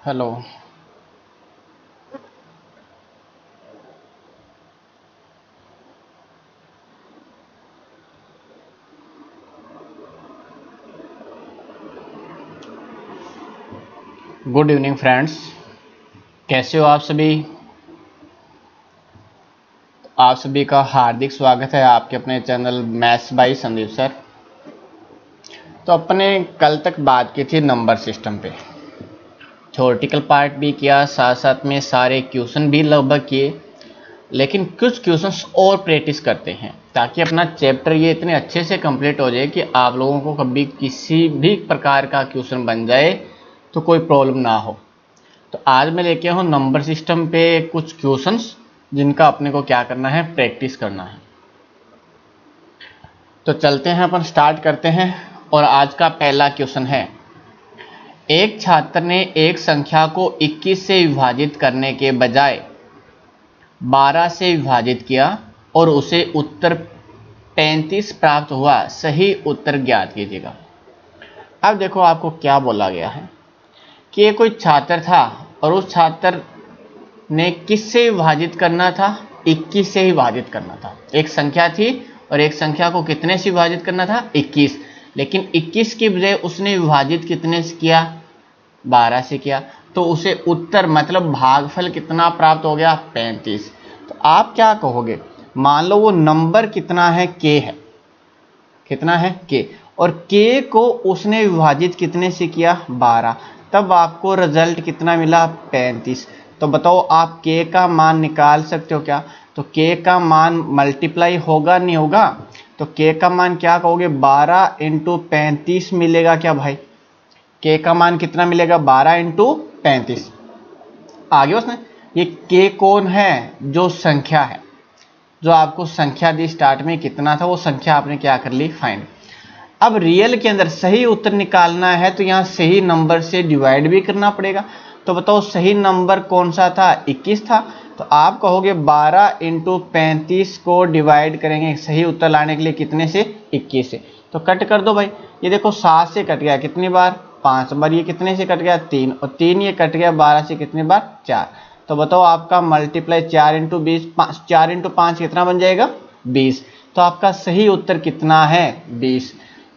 Hello. Good evening friends, कैसे हो आप सभी। आप सभी का हार्दिक स्वागत है आपके अपने channel maths by Sandeep sir. तो अपने कल तक बात की थी नंबर सिस्टम पे, थ्योरेटिकल पार्ट भी किया, साथ साथ में सारे क्वेश्चन भी लगभग किए, लेकिन कुछ क्वेश्चंस और प्रैक्टिस करते हैं ताकि अपना चैप्टर ये इतने अच्छे से कंप्लीट हो जाए कि आप लोगों को कभी किसी भी प्रकार का क्वेश्चन बन जाए तो कोई प्रॉब्लम ना हो। तो आज मैं लेके हूँ नंबर सिस्टम पे कुछ क्वेश्चंस जिनका अपने को क्या करना है, प्रैक्टिस करना है। तो चलते हैं, अपन स्टार्ट करते हैं। और आज का पहला क्वेश्चन है, एक छात्र ने एक संख्या को 21 से विभाजित करने के बजाय 12 से विभाजित किया और उसे उत्तर 35 प्राप्त हुआ, सही उत्तर ज्ञात कीजिएगा। अब देखो आपको क्या बोला गया है कि ये कोई छात्र था और उस छात्र ने किससे विभाजित करना था, 21 से ही विभाजित करना था। एक संख्या थी और एक संख्या को कितने से विभाजित करना था, 21। लेकिन 21 की बजाय उसने विभाजित कितने से किया, 12 से किया। तो उसे उत्तर मतलब भागफल कितना प्राप्त हो गया, 35। तो आप क्या कहोगे, मान लो वो नंबर कितना है, k है, कितना है k, और k को उसने विभाजित कितने से किया, 12, तब आपको रिजल्ट कितना मिला, 35। तो बताओ आप k का मान निकाल सकते हो क्या। तो k का मान मल्टीप्लाई होगा नहीं होगा, तो k का मान क्या कहोगे, 12 इंटू 35 मिलेगा क्या भाई। k का मान कितना मिलेगा, 12 इंटू 35। आगे उसने ये k कौन है, जो संख्या है, जो आपको संख्या दी स्टार्ट में कितना था, वो संख्या आपने क्या कर ली, फाइंड। अब रियल के अंदर सही उत्तर निकालना है तो यहाँ सही नंबर से डिवाइड भी करना पड़ेगा। तो बताओ सही नंबर कौन सा था, 21 था। तो आप कहोगे 12 इंटू 35 को डिवाइड करेंगे सही उत्तर लाने के लिए कितने से, 21 से। तो कट कर दो भाई, ये देखो 7 से कट गया कितनी बार, 5 बार। ये कितने से कट गया, 3, और 3 ये कट गया 12 से कितनी बार, 4। तो बताओ आपका मल्टीप्लाई 4 इंटू 20, 4 इंटू 5 कितना बन जाएगा, 20। तो आपका सही उत्तर कितना है, 20।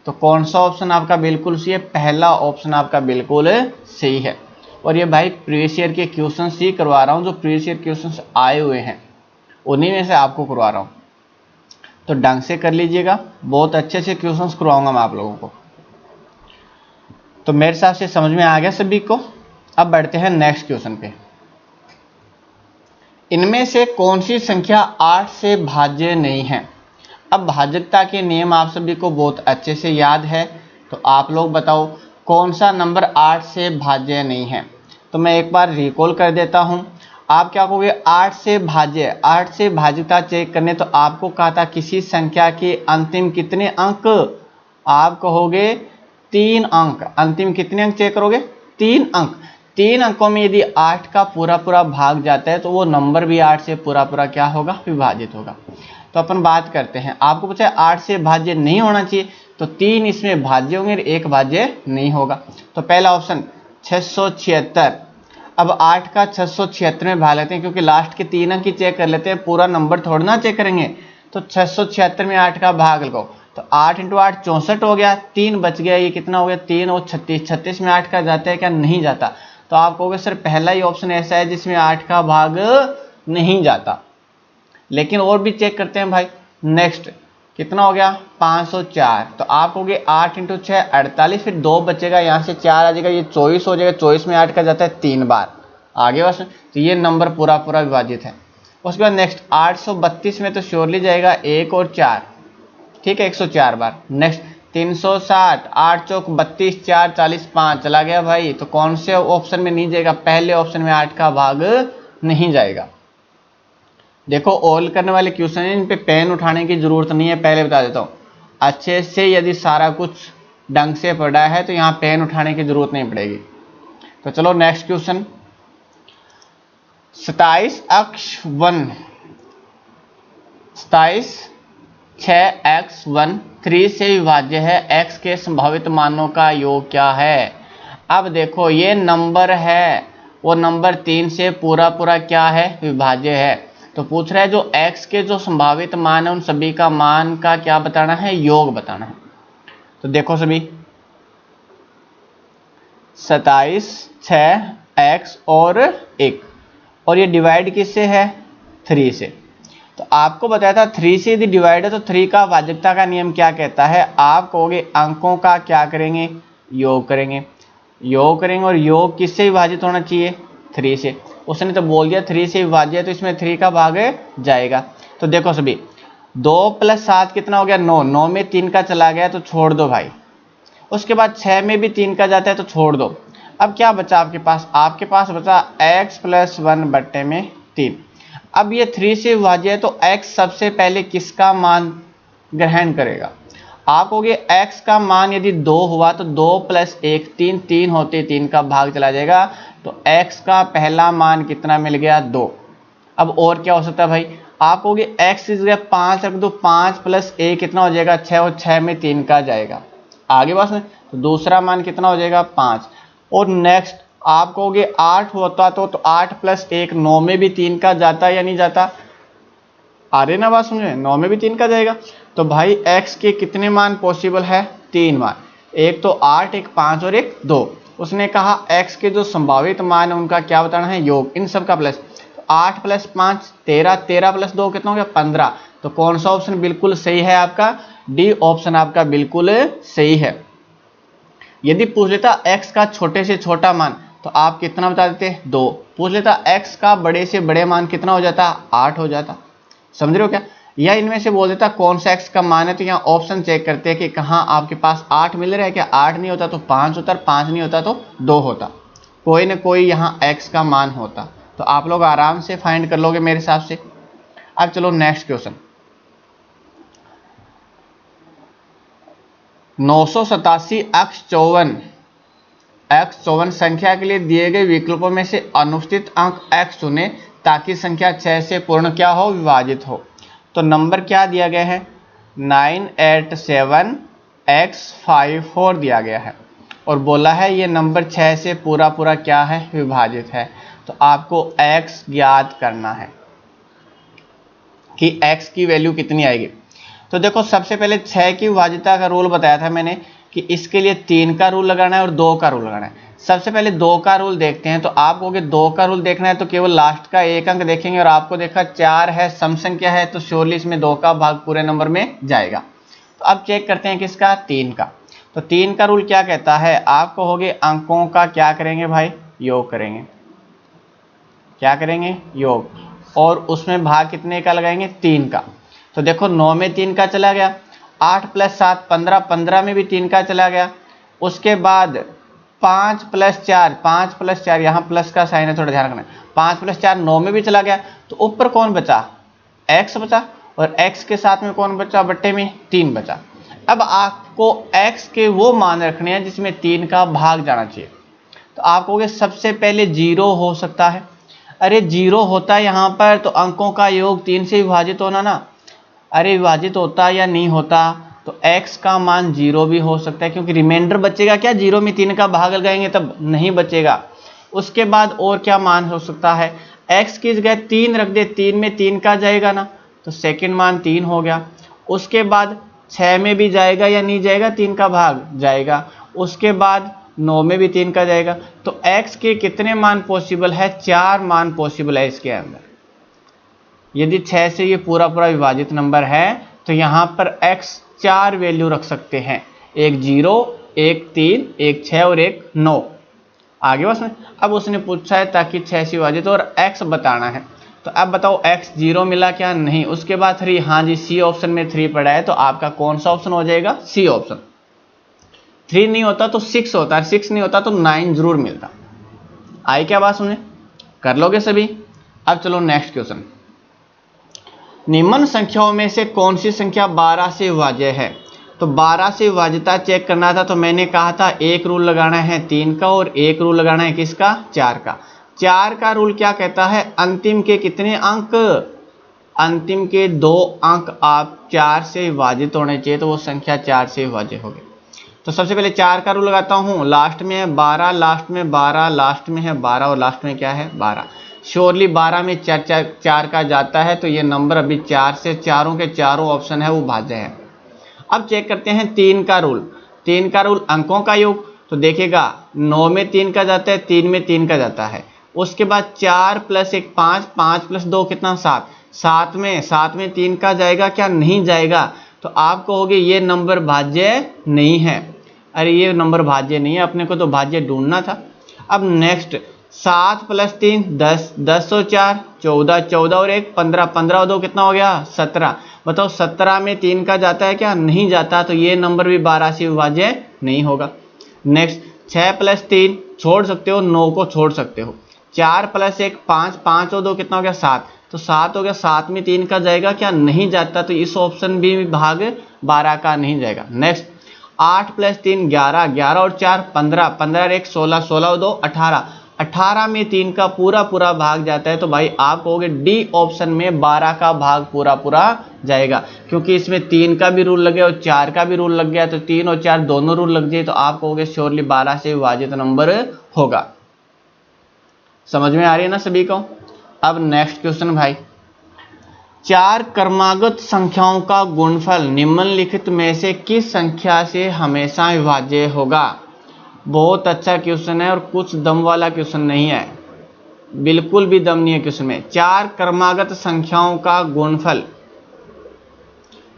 तो कौन सा ऑप्शन आपका बिल्कुल सही है, पहला ऑप्शन आपका बिल्कुल सही है। और ये भाई प्रीवियस ईयर के क्वेश्चन ही करवा रहा हूँ, जो प्रीवियस ईयर क्वेश्चन आए हुए हैं उन्हीं में से आपको करवा रहा हूँ। तो ढंग से कर लीजिएगा, बहुत अच्छे से क्वेश्चन करवाऊंगा मैं आप लोगों को। तो मेरे हिसाब से समझ में आ गया सभी को। अब बढ़ते हैं नेक्स्ट क्वेश्चन पे। इनमें से कौन सी संख्या 8 से भाज्य नहीं है। अब भाज्यता के नियम आप सभी को बहुत अच्छे से याद है, तो आप लोग बताओ कौन सा नंबर 8 से भाज्य नहीं है। तो मैं एक बार रिकॉल कर देता हूं। आप क्या कहोगे, 8 से भाज्य, 8 से भाज्यता चेक करने तो आपको कहा था किसी संख्या के अंतिम कितने अंक, आप कहोगे 3 अंक। अंतिम कितने अंक चेक करोगे, 3 अंक। 3 अंकों में यदि 8 का पूरा पूरा भाग जाता है तो वो नंबर भी 8 से पूरा पूरा क्या होगा, विभाजित होगा। तो अपन बात करते हैं, आपको पूछा 8 से भाज्य नहीं होना चाहिए, तो 3 इसमें भाज्य होंगे, 1 भाज्य नहीं होगा। तो पहला ऑप्शन 676। अब 8 का 676 में भाग लेते हैं, क्योंकि लास्ट के 3 अंक ही चेक कर लेते हैं, पूरा नंबर थोड़ा ना चेक करेंगे। तो 676 में 8 का भाग लगाओ, तो 8 इंटू 8 64 हो गया, 3 बच गया, ये कितना हो गया, 3 और 36। 36 में 8 का जाता है क्या, नहीं जाता। तो आप कहोगे सर पहला ही ऑप्शन ऐसा है जिसमें 8 का भाग नहीं जाता। लेकिन और भी चेक करते हैं भाई। नेक्स्ट कितना हो गया, 504। तो आप कहोगे 8 इंटू 6 48, फिर 2 बचेगा, यहाँ से 4 आ जाएगा, ये 24 हो जाएगा। 24 में 8 का जाता है 3 बार, आगे बस। तो ये नंबर पूरा पूरा विभाजित है। उसके बाद नेक्स्ट 832 में तो श्योरली जाएगा 1 और 4, ठीक है, 104 बार। नेक्स्ट 360, 8 चौक 32, 4 40, 5 चला गया भाई। तो कौन से ऑप्शन में नहीं जाएगा, पहले ऑप्शन में 8 का भाग नहीं जाएगा। देखो ऑल करने वाले क्वेश्चन है, इन पे पेन उठाने की जरूरत नहीं है, पहले बता देता हूँ। अच्छे से यदि सारा कुछ ढंग से पढ़ा है तो यहाँ पेन उठाने की जरूरत नहीं पड़ेगी। तो चलो नेक्स्ट क्वेश्चन। 27 अक्ष 1, 27 6x1 3 से विभाज्य है, x के संभावित मानों का योग क्या है। अब देखो ये नंबर है वो नंबर 3 से पूरा पूरा क्या है, विभाज्य है। तो पूछ रहा है जो x के जो संभावित मान है उन सभी का मान का क्या बताना है, योग बताना है। तो देखो सभी 27, 6, x और 1, और ये डिवाइड किससे है, 3 से। तो आपको बताया था 3 से यदि डिवाइड है तो 3 का वाजिबता का नियम क्या कहता है, आप कहोगे अंकों का क्या करेंगे, योग करेंगे। योग करेंगे और योग किससे विभाजित होना चाहिए, 3 से। उसने तो बोल दिया 3 से विभाज्य है तो इसमें 3 का भाग जाएगा। तो देखो सभी 2 + 7 कितना हो गया, 9, 9 में 3 का चला गया तो छोड़ दो भाई। उसके बाद 6 में भी 3 का जाता है तो छोड़ दो। अब क्या बचा आपके पास बचा x + 1/3। अब ये 3 से विभाज्य है तो x सबसे पहले किसका मान ग्रहण करेगा, आप कहोगे x का मान यदि 2 हुआ तो 2 + 1 3, 3 होते 3 का भाग चला जाएगा, तो x का पहला मान कितना मिल गया, 2। अब और क्या हो सकता है भाई, आप कहोगे x की जगह 5 रख दो, 5 + 1 कितना हो जाएगा, 6, और 6 में 3 का जाएगा, आगे बस में। तो दूसरा मान कितना हो जाएगा, 5। और नेक्स्ट आप कहोगे 8 होता तो 8 + 1 9 में भी 3 का जाता या नहीं जाता, आ रही ना बात समझे, 9 में भी 3 का जाएगा। तो भाई x के कितने मान पॉसिबल है, 3 मान, एक तो 8, एक 5 और एक 2। उसने कहा x के जो संभावित मान है उनका क्या बताना है, योग, इन सब का प्लस। तो 8 + 5 13, 13 + 2 कितना हो गया, 15। तो कौन सा ऑप्शन बिल्कुल सही है आपका, डी ऑप्शन आपका बिल्कुल सही है। यदि पूछ लेता x का छोटे से छोटा मान तो आप कितना बता देते, 2। पूछ लेता x का बड़े से बड़े मान कितना हो जाता, 8 हो जाता। समझ रहे हो क्या, या इनमें से बोल देता कौन सा x का मान है, तो यहाँ ऑप्शन चेक करते हैं कि कहाँ आपके पास 8 मिल रहा है क्या, 8 नहीं होता तो 5 होता, 5 नहीं होता तो 2 होता, कोई ना कोई यहाँ x का मान होता। तो आप लोग आराम से फाइंड कर लोगे मेरे हिसाब से। अब चलो नेक्स्ट क्वेश्चन, 987 x 54 संख्या के लिए दिए गए विकल्पों में से अनुचित अंक x चुने ताकि संख्या 6 से पूर्ण क्या हो, विभाजित हो। तो नंबर क्या दिया गया है, 987 x 54 दिया गया है और बोला है ये नंबर 6 से पूरा पूरा क्या है, विभाजित है। तो आपको x ज्ञात करना है कि x की वैल्यू कितनी आएगी। तो देखो सबसे पहले 6 की विभाज्यता का रूल बताया था मैंने कि इसके लिए 3 का रूल लगाना है और 2 का रूल लगाना है। सबसे पहले 2 का रूल देखते हैं। तो आप कहोगे 2 का रूल देखना है तो केवल लास्ट का एक अंक देखेंगे और आपको देखा 4 है, सम संख्या है, तो श्योरली इसमें 2 का भाग पूरे नंबर में जाएगा। तो अब चेक करते हैं किसका, 3 का। तो 3 का रूल क्या कहता है, आप कहोगे अंकों का क्या करेंगे भाई, योग करेंगे। क्या करेंगे, योग, और उसमें भाग कितने का लगाएंगे, 3 का। तो देखो 9 में 3 का चला गया, 8 + 7 15, 15 में भी 3 का चला गया। उसके बाद 5 + 4, 5 + 4, यहाँ प्लस का साइन है, थोड़ा ध्यान रखना। 5 + 4 9 में भी चला गया। तो ऊपर कौन बचा, x बचा, और x के साथ में कौन बचा, बट्टे में 3 बचा। अब आपको x के वो मान रखने हैं जिसमें 3 का भाग जाना चाहिए। तो आप कहोगे सबसे पहले 0 हो सकता है। अरे 0 होता है यहाँ पर तो अंकों का योग 3 से विभाजित होना ना। अरे विभाजित होता या नहीं होता तो x का मान 0 भी हो सकता है, क्योंकि रिमाइंडर बचेगा क्या, 0 में 3 का भाग लगाएंगे तब नहीं बचेगा। उसके बाद और क्या मान हो सकता है, x की जगह 3 रख दे, 3 में 3 का जाएगा ना, तो सेकंड मान 3 हो गया। उसके बाद 6 में भी जाएगा या नहीं जाएगा, 3 का भाग जाएगा। उसके बाद 9 में भी 3 का जाएगा। तो x के कितने मान पॉसिबल है, 4 मान पॉसिबल है इसके अंदर। यदि 6 से ये पूरा पूरा विभाजित नंबर है तो यहाँ पर x 4 वैल्यू रख सकते हैं, एक 0, एक 3, एक 6 और एक 9। आगे बस में अब उसने पूछा है ताकि 6 से विभाजित और x बताना है। तो अब बताओ x 0 मिला क्या, नहीं। उसके बाद 3, हाँ जी सी ऑप्शन में 3 पड़ा है, तो आपका कौन सा ऑप्शन हो जाएगा, सी ऑप्शन। 3 नहीं होता तो 6 होता है, 6 नहीं होता तो 9 जरूर मिलता। आई क्या बात सुने, कर लोगे सभी। अब चलो नेक्स्ट क्वेश्चन, निम्न संख्याओं में से कौन सी संख्या 12 से विभाज्य है। तो 12 से विभाज्यता चेक करना था, तो मैंने कहा था एक रूल लगाना है 3 का और एक रूल लगाना है किसका, 4 का। 4 का रूल क्या कहता है, अंतिम के कितने अंक, अंतिम के 2 अंक आप 4 से विभाजित होने चाहिए, तो वो संख्या 4 से विभाज्य हो गई। तो सबसे पहले 4 का रूल लगाता हूँ, लास्ट में है 12, लास्ट में 12, लास्ट में है 12 और लास्ट में क्या है 12। श्योरली 12 में 4 का जाता है, तो ये नंबर अभी 4 से चारों के चारों ऑप्शन है वो भाज्य है। अब चेक करते हैं 3 का रूल। 3 का रूल अंकों का योग, तो देखिएगा 9 में 3 का जाता है, 3 में 3 का जाता है। उसके बाद 4 + 1 5, 5 + 2 कितना 7, 7 में 3 का जाएगा क्या, नहीं जाएगा। तो आप कहोगे ये नंबर भाज्य नहीं है। अरे ये नंबर भाज्य नहीं है, अपने को तो भाज्य ढूंढना था। अब नेक्स्ट 7 + 3 10, 10 और 4 14, 14 और 1 15, 15 और 2 कितना हो गया 17। बताओ 17 में 3 का जाता है क्या, नहीं जाता, तो ये नंबर भी 12 से विभाज्य नहीं होगा। नेक्स्ट 6 + 3 छोड़ सकते हो, 9 को छोड़ सकते हो। 4 + 1 5, 5 और 2 कितना हो गया 7, तो 7 हो गया, 7 में 3 का जाएगा क्या, नहीं जाता, तो इस ऑप्शन भी भाग 12 का नहीं जाएगा। नेक्स्ट 8 + 3 11, 11 और 4 15, 15 और 1 16, 16 और 2 18, 18 में 3 का पूरा भाग जाता है। तो भाई आप कहोगे डी ऑप्शन में 12 का भाग पूरा जाएगा, क्योंकि इसमें 3 का भी रूल लग गया और 4 का भी रूल लग गया, तो 3 और 4 दोनों रूल लग जाए, तो आप कहोगे श्योरली 12 से विभाजित नंबर होगा। समझ में आ रही है ना सभी को। अब नेक्स्ट क्वेश्चन भाई, 4 क्रमागत संख्याओं का गुणनफल निम्नलिखित में से किस संख्या से हमेशा विभाज्य होगा। बहुत अच्छा क्वेश्चन है और कुछ दम वाला क्वेश्चन नहीं है, बिल्कुल भी दम नहीं है क्वेश्चन में। 4 क्रमागत संख्याओं का गुणनफल,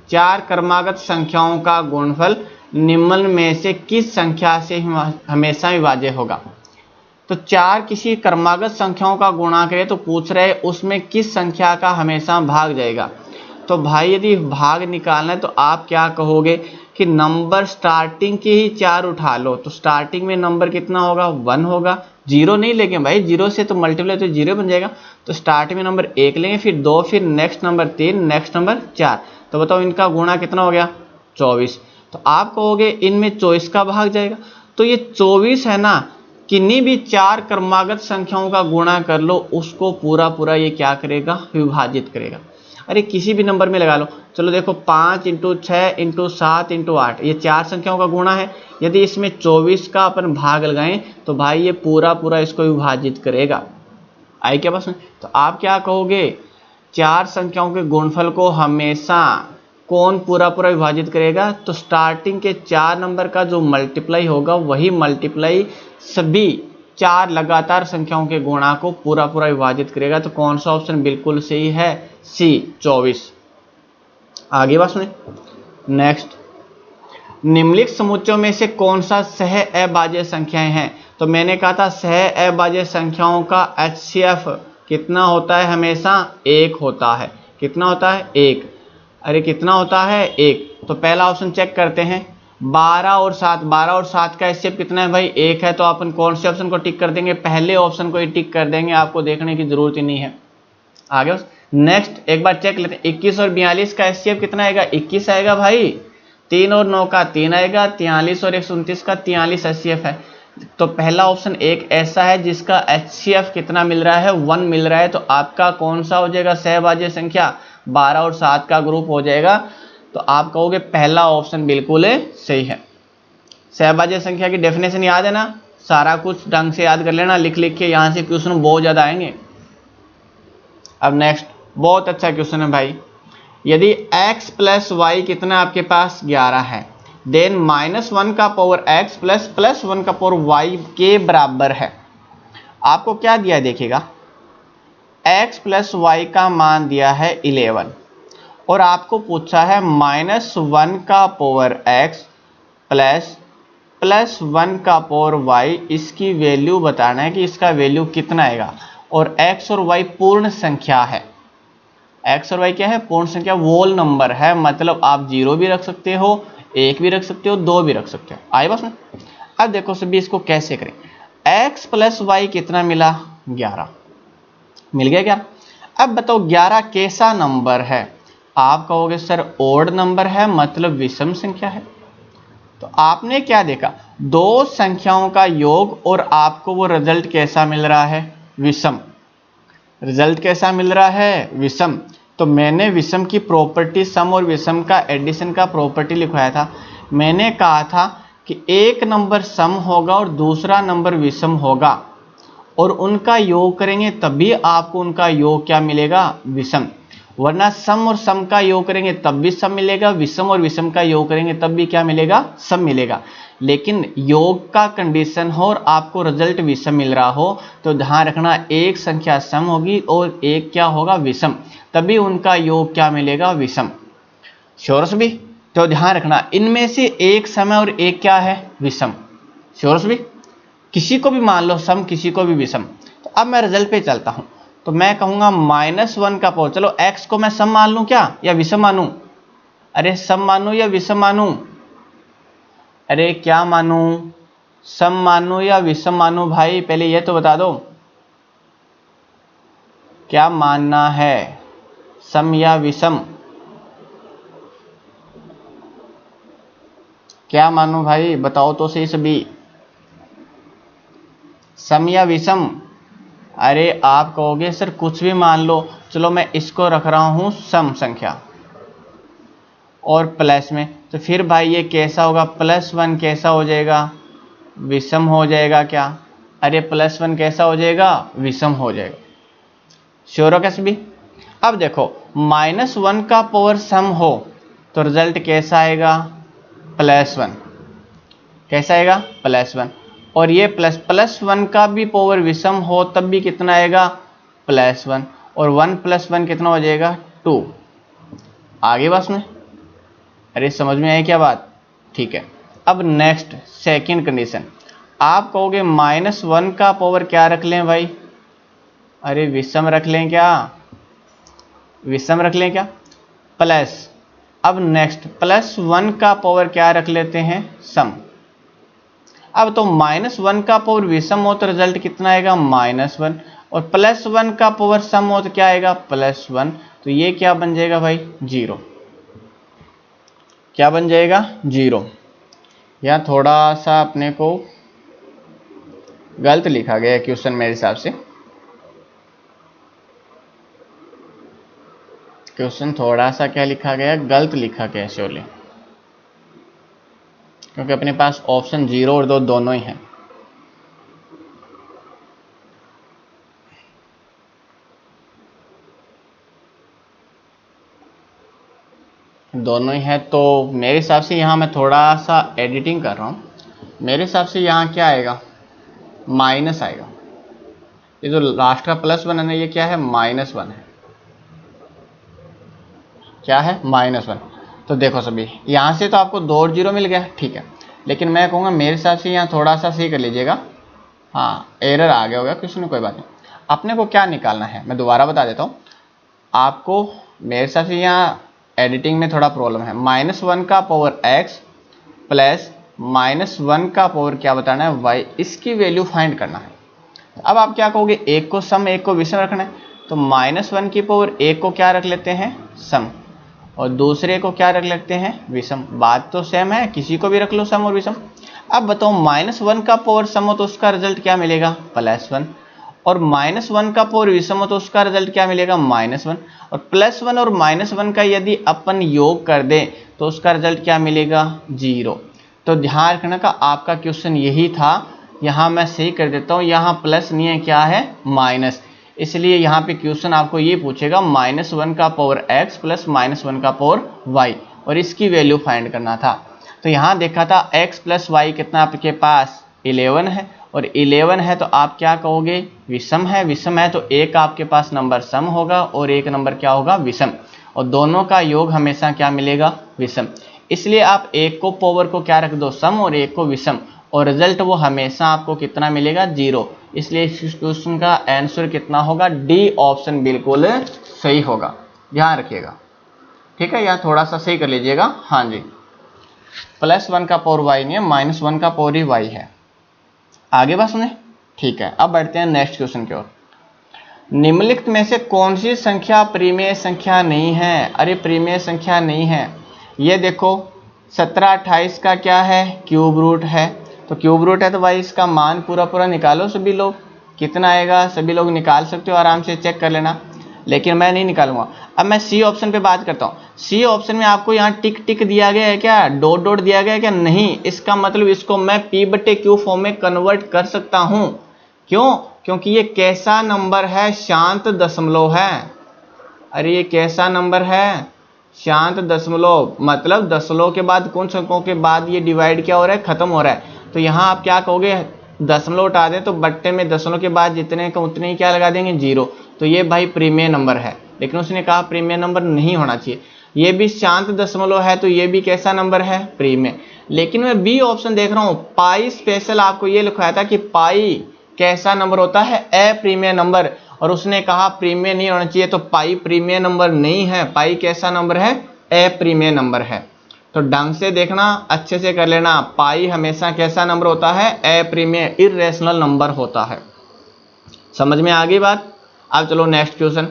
4 क्रमागत संख्याओं का गुणनफल निम्न में से किस संख्या से हमेशा विभाज्य होगा। तो 4 किसी क्रमागत संख्याओं का गुणा करे तो पूछ रहे उसमें किस संख्या का हमेशा भाग जाएगा। तो भाई यदि भाग निकालना है तो आप क्या कहोगे कि नंबर स्टार्टिंग के ही 4 उठा लो, तो स्टार्टिंग में नंबर कितना होगा 1 होगा, 0 नहीं लेंगे भाई, 0 से तो मल्टीप्लाई तो 0 बन जाएगा। तो स्टार्टिंग में नंबर 1 लेंगे, फिर 2, फिर नेक्स्ट नंबर 3, नेक्स्ट नंबर 4। तो बताओ इनका गुणा कितना हो गया 24। तो आप कहोगे इनमें 24 का भाग जाएगा। तो ये 24 है ना, किन्हीं भी 4 क्रमागत संख्याओं का गुणा कर लो, उसको पूरा ये क्या करेगा विभाजित करेगा। अरे किसी भी नंबर में लगा लो, चलो देखो 5 × 6 × 7 × 8 ये 4 संख्याओं का गुणा है। यदि इसमें 24 का अपन भाग लगाएं तो भाई ये पूरा इसको विभाजित करेगा। आई क्या बस में। तो आप क्या कहोगे 4 संख्याओं के गुणनफल को हमेशा कौन पूरा विभाजित करेगा, तो स्टार्टिंग के 4 नंबर का जो मल्टीप्लाई होगा वही मल्टीप्लाई सभी 4 लगातार संख्याओं के गुणा को पूरा विभाजित करेगा। तो कौन सा ऑप्शन बिल्कुल सही है, सी 24। आगे बात सुने। नेक्स्ट, निम्नलिखित समुच्चयों में से कौन सा सह अभाज्य संख्याएं हैं। तो मैंने कहा था सह अभाज्य संख्याओं का HCF कितना होता है, हमेशा 1 होता है। कितना होता है 1। अरे कितना होता है 1। तो पहला ऑप्शन चेक करते हैं, 12 और 7, 12 और 7 का HCF कितना है भाई 1 है। तो अपन कौन से ऑप्शन को टिक कर देंगे, पहले ऑप्शन को ही टिक कर देंगे, आपको देखने की जरूरत ही नहीं है। आगे नेक्स्ट एक बार चेक लेते हैं, 21 और 42 का HCF कितना आएगा 21 आएगा भाई। 3 और 9 का 3 आएगा, 43 और 129 का 43 HCF है। तो पहला ऑप्शन एक ऐसा है जिसका HCF कितना मिल रहा है 1 मिल रहा है। तो आपका कौन सा हो जाएगा सहभाज्य संख्या, 12 और 7 का ग्रुप हो जाएगा। तो आप कहोगे पहला ऑप्शन बिल्कुल सही है। सहभाज्य संख्या की डेफिनेशन याद है ना, सारा कुछ ढंग से याद कर लेना, लिख के यहाँ से क्वेश्चन बहुत ज़्यादा आएंगे। अब नेक्स्ट बहुत अच्छा क्वेश्चन है भाई, यदि x + y कितना आपके पास 11 है, देन -1 का पावर x प्लस 1 का पावर y के बराबर है। आपको क्या दिया देखिएगा, x + y का मान दिया है 11 और आपको पूछा है -1 का पावर x प्लस 1 का पावर y, इसकी वैल्यू बताना है कि इसका वैल्यू कितना आएगा। और x और y पूर्ण संख्या है, x और y क्या है पूर्ण संख्या, वोल नंबर है, मतलब आप 0 भी रख सकते हो, 1 भी रख सकते हो, 2 भी रख सकते हो। आए बस में। अब देखो सभी इसको कैसे करें, x + y कितना मिला 11 मिल गया 11। अब बताओ 11 कैसा नंबर है, आप कहोगे सर ओड नंबर है, मतलब विषम संख्या है। तो आपने क्या देखा, दो संख्याओं का योग और आपको वो रिजल्ट कैसा मिल रहा है विषम। रिजल्ट कैसा मिल रहा है विषम। तो मैंने विषम की प्रॉपर्टी, सम और विषम का एडिशन का प्रॉपर्टी लिखवाया था। मैंने कहा था कि एक नंबर सम होगा और दूसरा नंबर विषम होगा और उनका योग करेंगे तभी आपको उनका योग क्या मिलेगा, विषम। वरना सम और सम का योग करेंगे तब भी सम मिलेगा, विषम और विषम का योग करेंगे तब भी क्या मिलेगा, सम मिलेगा। लेकिन योग का कंडीशन हो और आपको रिजल्ट विषम मिल रहा हो तो ध्यान रखना एक संख्या सम होगी और एक क्या होगा, विषम, तभी उनका योग क्या मिलेगा, विषम। श्योर भी? तो ध्यान रखना इनमें से एक सम है और एक क्या है, विषम। श्योर भी? किसी को भी मान लो सम, किसी को भी विषम। तो अब मैं रिजल्ट पे चलता हूं, तो मैं कहूंगा -1 का पावर, चलो x को मैं सम मान लूं क्या या विषम मानूं? अरे सम मानूं या विषम मानूं? अरे क्या मानूं, सम मानूं या विषम मानूं भाई, पहले ये तो बता दो क्या मानना है, सम या विषम? क्या मानूं भाई, बताओ तो सही सभी, सम या विषम? अरे आप कहोगे सर कुछ भी मान लो, चलो मैं इसको रख रहा हूं सम संख्या और प्लस में, तो फिर भाई ये कैसा होगा, +1 कैसा हो जाएगा, विषम हो जाएगा क्या? अरे +1 कैसा हो जाएगा, विषम हो जाएगा। श्योर हो कैसे भी? अब देखो -1 का पावर सम हो तो रिजल्ट कैसा आएगा, +1। कैसा आएगा, +1। और ये +1 का भी पावर विषम हो तब भी कितना आएगा, +1। और 1 + 1 कितना हो जाएगा, 2। आगे बस में, अरे समझ में आई क्या बात? ठीक है। अब नेक्स्ट सेकंड कंडीशन, आप कहोगे -1 का पावर क्या रख लें भाई, अरे विषम रख लें क्या, विषम रख लें क्या, प्लस। अब नेक्स्ट +1 का पावर क्या रख लेते हैं, सम। अब तो -1 का पावर विषम हो तो रिजल्ट कितना आएगा, -1, और +1 का पावर सम हो तो क्या आएगा, +1। तो ये क्या बन जाएगा भाई, 0। क्या बन जाएगा, 0। यहाँ थोड़ा सा अपने को गलत लिखा गया क्वेश्चन मेरे हिसाब से, क्वेश्चन थोड़ा सा क्या लिखा गया, गलत लिखा गया श्योरली, क्योंकि अपने पास ऑप्शन 0 और 2 दोनों ही हैं। दोनों ही है, तो मेरे हिसाब से यहाँ मैं थोड़ा सा एडिटिंग कर रहा हूँ। मेरे हिसाब से यहाँ क्या आएगा, माइनस आएगा। ये जो लास्ट का +1 है ना, ये क्या है, -1 है। क्या है, -1। तो देखो सभी यहाँ से तो आपको 2 और 0 मिल गया, ठीक है। लेकिन मैं कहूँगा मेरे हिसाब से यहाँ थोड़ा सा सही कर लीजिएगा। हाँ एरर आ गया होगा किसी ने, कोई बात नहीं। अपने को क्या निकालना है मैं दोबारा बता देता हूँ आपको। मेरे हिसाब से यहाँ एडिटिंग में थोड़ा प्रॉब्लम है। -1 का पावर x प्लस -1 का पावर क्या बताना है, y, इसकी वैल्यू फाइंड करना है। अब आप क्या कहोगे, एक को सम एक को विषम रखना है, तो -1 की पावर एक को क्या रख लेते हैं, सम, और दूसरे को क्या रख लेते हैं, विषम। बात तो सेम है, किसी को भी रख लो सम और विषम। अब बताओ -1 का पावर सम हो तो उसका रिजल्ट क्या मिलेगा, +1, और -1 का पावर विषम हो तो उसका रिजल्ट क्या मिलेगा, -1, और +1 और -1 का यदि अपन योग कर दें तो उसका रिजल्ट क्या मिलेगा, 0। तो ध्यान रखना का आपका क्वेश्चन यही था। यहाँ मैं सही कर देता हूँ, यहाँ प्लस नहीं है, क्या है, माइनस। इसलिए यहाँ पे क्वेश्चन आपको ये पूछेगा -1 का पावर x प्लस -1 का पावर y, और इसकी वैल्यू फाइंड करना था। तो यहाँ देखा था x प्लस वाई कितना आपके पास 11 है, और 11 है तो आप क्या कहोगे, विषम है। विषम है तो एक आपके पास नंबर सम होगा और एक नंबर क्या होगा, विषम, और दोनों का योग हमेशा क्या मिलेगा, विषम। इसलिए आप एक को पावर को क्या रख दो, सम, और एक को विषम, और रिजल्ट वो हमेशा आपको कितना मिलेगा, 0। इसलिए इस क्वेश्चन का आंसर कितना होगा, डी ऑप्शन बिल्कुल सही होगा। ध्यान रखिएगा, ठीक है। यहाँ थोड़ा सा सही कर लीजिएगा। हाँ जी, +1 का पावर y नहीं है, -1 का पावर ही y है। आगे बात सुने, ठीक है। अब बढ़ते हैं नेक्स्ट क्वेश्चन की ओर। निम्नलिखित में से कौन सी संख्या परिमेय संख्या नहीं है। अरे परिमेय संख्या नहीं है, ये देखो 17 28 का क्या है, क्यूब रूट है। तो क्यूब रूट है तो भाई इसका मान पूरा पूरा निकालो सभी लोग, कितना आएगा, सभी लोग निकाल सकते हो, आराम से चेक कर लेना। लेकिन मैं नहीं निकालूंगा। अब मैं सी ऑप्शन पे बात करता हूँ। सी ऑप्शन में आपको यहाँ टिक टिक दिया गया है क्या, डॉट डॉट दिया गया है क्या, नहीं। इसका मतलब इसको मैं P/Q फॉर्म में कन्वर्ट कर सकता हूँ। क्यों? क्योंकि ये कैसा नंबर है, शांत दशमलव है। अरे ये कैसा नंबर है, शांत दशमलव, मतलब दशमलव के बाद कुछ अंकों के बाद ये डिवाइड क्या हो रहा है, खत्म हो रहा है। तो यहाँ आप क्या कहोगे, दशमलव उठा दें तो बट्टे में दशमलव के बाद जितने का उतने ही क्या लगा देंगे, जीरो। तो ये भाई प्रीमियर नंबर है, लेकिन उसने कहा प्रीमियर नंबर नहीं होना चाहिए। ये भी शांत दशमलव है तो ये भी कैसा नंबर है, प्रीमियर। लेकिन मैं बी ऑप्शन देख रहा हूँ, पाई स्पेशल आपको ये लिखवाया था कि पाई कैसा नंबर होता है, अप्रीमियर नंबर, और उसने कहा प्रीमियर नहीं होना चाहिए। तो पाई प्रीमियर नंबर नहीं है, पाई कैसा नंबर है, अप्रीमियर नंबर है। तो ढंग से देखना, अच्छे से कर लेना, पाई हमेशा कैसा नंबर होता है, अप्रीमियर, इर्रेशनल नंबर होता है। समझ में आ गई बात? अब चलो नेक्स्ट क्वेश्चन।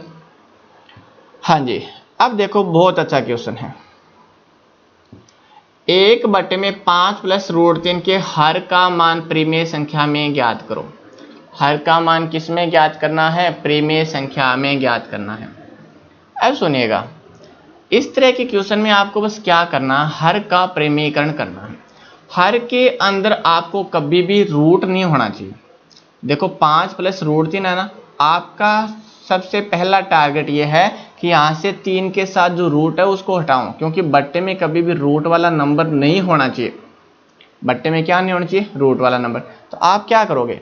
हाँ जी, अब देखो बहुत अच्छा क्वेश्चन है। 1/5 + √3 के हर का मान प्रीमियर संख्या में ज्ञात करो। हर का मान किस में ज्ञात करना है, प्रीमियर संख्या में ज्ञात करना है। अब सुनिएगा, इस तरह के क्वेश्चन में आपको बस क्या करना, हर का प्रीमियकरण करना है। हर के अंदर आपको कभी भी रूट नहीं होना चाहिए। देखो 5 + √3 है ना, आपका सबसे पहला टारगेट ये है कि यहाँ से 3 के साथ जो रूट है उसको हटाऊं, क्योंकि बट्टे में कभी भी रूट वाला नंबर नहीं होना चाहिए। बट्टे में क्या नहीं होना चाहिए, रूट वाला नंबर। तो आप क्या करोगे,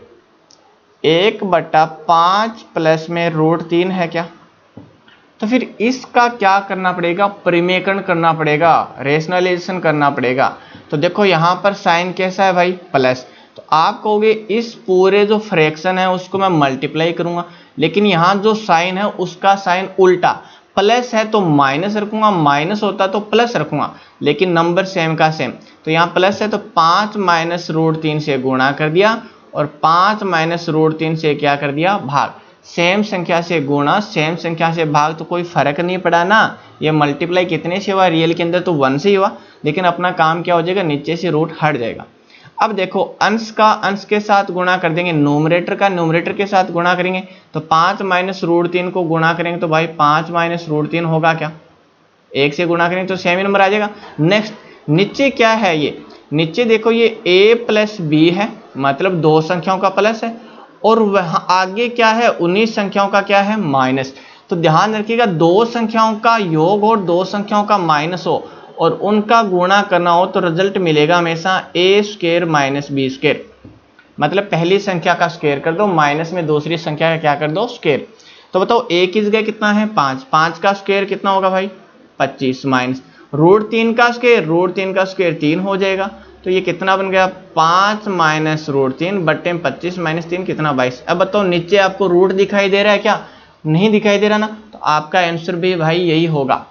1/5 प्लस में √3 है क्या, तो फिर इसका क्या करना पड़ेगा, प्रीमियकरण करना पड़ेगा, रेशनलाइजेशन करना पड़ेगा। तो देखो यहाँ पर साइन कैसा है भाई, प्लस। तो आप कहोगे इस पूरे जो फ्रैक्शन है उसको मैं मल्टीप्लाई करूंगा, लेकिन यहाँ जो साइन है उसका साइन उल्टा, प्लस है तो माइनस रखूंगा, माइनस होता तो प्लस रखूंगा, लेकिन नंबर सेम का सेम। तो यहाँ प्लस है तो 5 - √3 से गुणा कर दिया, और 5 - √3 से क्या कर दिया, भाग। सेम संख्या से गुणा, सेम संख्या से भाग, तो कोई फर्क नहीं पड़ा ना। ये मल्टीप्लाई कितने से हुआ, रियल के अंदर तो 1 से ही हुआ, लेकिन अपना काम क्या हो जाएगा, नीचे से रूट हट जाएगा। अब देखो अंश का अंश के साथ गुणा कर देंगे, न्यूमरेटर का न्यूमरेटर के साथ गुणा करेंगे। तो 5 - √3 को गुणा करेंगे तो भाई 5 - √3 होगा क्या, 1 से गुणा करेंगे तो सेम ही नंबर आ जाएगा। नेक्स्ट नीचे क्या है, ये नीचे देखो ये a + b है, मतलब दो संख्याओं का प्लस है, और वहाँ आगे क्या है, 19 संख्याओं का क्या है, माइनस। तो ध्यान रखिएगा, दो संख्याओं का योग और दो संख्याओं का माइनस हो और उनका गुणा करना हो तो रिजल्ट मिलेगा हमेशा a² - b²। मतलब पहली संख्या का स्क्वायर कर दो, माइनस में दूसरी संख्या का क्या कर दो, स्क्वायर। तो बताओ a की जगह कितना है, 5, 5 का स्क्वायर कितना होगा भाई, 25, माइनस √3 का स्क्वायर, √3 का स्क्वायर 3 हो जाएगा। तो ये कितना बन गया, 5 - √3 बट्टे 25 - 3 कितना, 22। अब बताओ नीचे आपको रूट दिखाई दे रहा है क्या, नहीं दिखाई दे रहा ना, तो आपका आंसर भी भाई यही होगा।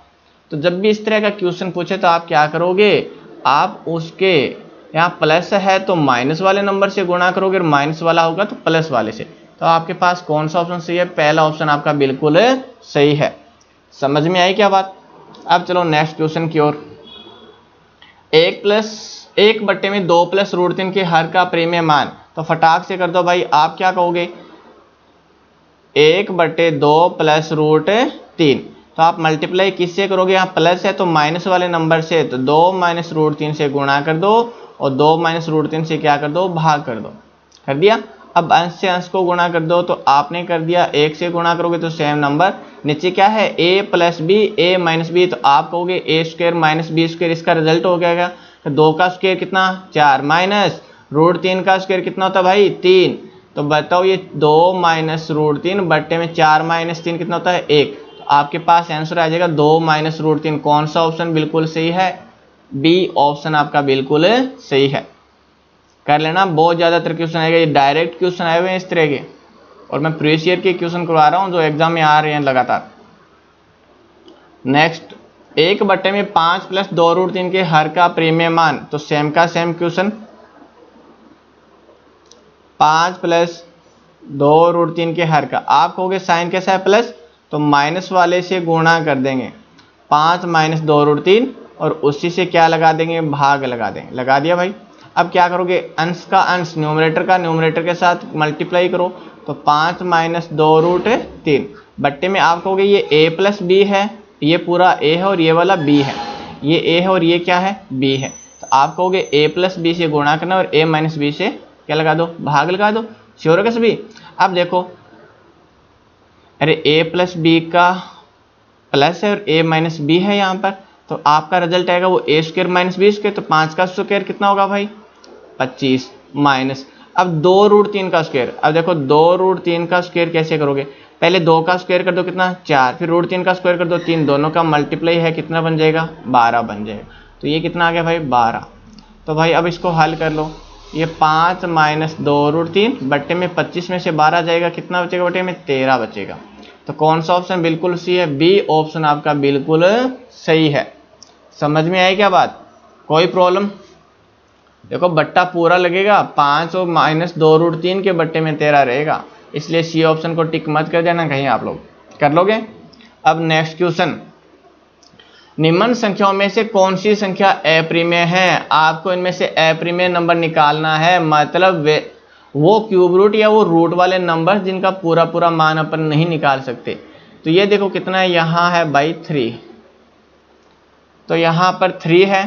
तो जब भी इस तरह का क्वेश्चन पूछे तो आप क्या करोगे, आप उसके यहाँ प्लस है तो माइनस वाले नंबर से गुणा करोगे, और माइनस वाला होगा तो प्लस वाले से। तो आपके पास कौन सा ऑप्शन सही है, पहला ऑप्शन आपका बिल्कुल सही है। समझ में आई क्या बात? अब चलो नेक्स्ट क्वेश्चन की ओर। 1/2 + √3 के हर का प्रीमियर मान, तो फटाक से कर दो भाई। आप क्या कहोगे, 1/2 + √3, तो आप मल्टीप्लाई किससे करोगे, यहाँ प्लस है तो माइनस वाले नंबर से, तो 2 - √3 से गुणा कर दो, और 2 - √3 से क्या कर दो, भाग कर दो। कर दिया। अब अंश से अंश को गुणा कर दो, तो आपने कर दिया, 1 से गुणा करोगे तो सेम नंबर। नीचे क्या है, a + b, a - b, तो आप कहोगे a² - b², इसका रिजल्ट हो गया। तो 2 का स्क्वायर कितना, 4, माइनस √3 का स्क्वायर कितना होता है भाई, 3। तो बताओ ये 2 - √3 बट्टे में 4 - 3 कितना होता है, 1। तो आपके पास आंसर आ जाएगा 2 - √3। कौन सा ऑप्शन बिल्कुल सही है, बी ऑप्शन आपका बिल्कुल सही है। कर लेना, बहुत ज़्यादातर क्वेश्चन आएगा, ये डायरेक्ट क्वेश्चन आए हुए हैं इस तरह के, और मैं प्रीवियस ईयर के क्वेश्चन करवा रहा हूँ जो एग्जाम में आ रहे हैं लगातार। नेक्स्ट 1/5 + 2 √3 के हर का प्रीमियर मान, तो सेम का सेम क्वेश्चन, 5 + 2 √3 के हर का। आप कहोगे साइन कैसा है, प्लस, तो माइनस वाले से गुणा कर देंगे, 5 - 2 √3, और उसी से क्या लगा देंगे, भाग लगा देंगे। लगा दिया भाई। अब क्या करोगे, अंश का अंश न्यूमरेटर का न्यूमरेटर के साथ मल्टीप्लाई करो, तो 5 - 2 √3, बट्टे में आप कहोगे ये a प्लस बी है, ये पूरा a है और ये वाला b है, ये a है और ये क्या है b है। तो आप कहोगे a प्लस बी से गुणा करना और a माइनस बी से क्या लगा दो, भाग लगा दो। श्योर है क्या सभी? अब देखो, अरे a प्लस बी का प्लस है और a माइनस बी है यहाँ पर, तो आपका रिजल्ट आएगा वो a square minus B square. तो 5 का स्क्वायर कितना होगा भाई 25 माइनस, अब 2 रूट 3 का स्क्वायर। अब देखो 2 रूट 3 का स्क्वायर कैसे करोगे, पहले 2 का स्क्वायर कर दो कितना 4, फिर रूट 3 का स्क्वायर कर दो 3, दोनों का मल्टीप्लाई है कितना बन जाएगा 12 बन जाएगा। तो ये कितना आ गया भाई 12। तो भाई अब इसको हल कर लो, ये 5 माइनस 2 रूट 3 बट्टे में 25 में से 12 जाएगा, कितना बचेगा बट्टे में 13 बचेगा। तो कौन सा ऑप्शन बिल्कुल सही है, बी ऑप्शन आपका बिल्कुल सही है। समझ में आई क्या बात, कोई प्रॉब्लम? देखो बट्टा पूरा लगेगा, 5 और माइनस 2 रूट 3 के बट्टे में 13 रहेगा, इसलिए सी ऑप्शन को टिक मत कर देना कहीं, आप लोग कर लोगे। अब नेक्स्ट क्वेश्चन, निम्न संख्याओं में से कौन सी संख्या अप्रिमेय है? आपको इनमें से अप्रिमेय नंबर निकालना है, मतलब वो क्यूब रूट या वो रूट वाले नंबर जिनका पूरा पूरा मान अपन नहीं निकाल सकते। तो ये देखो कितना है, यहाँ है बाई 3, तो यहाँ पर 3 है,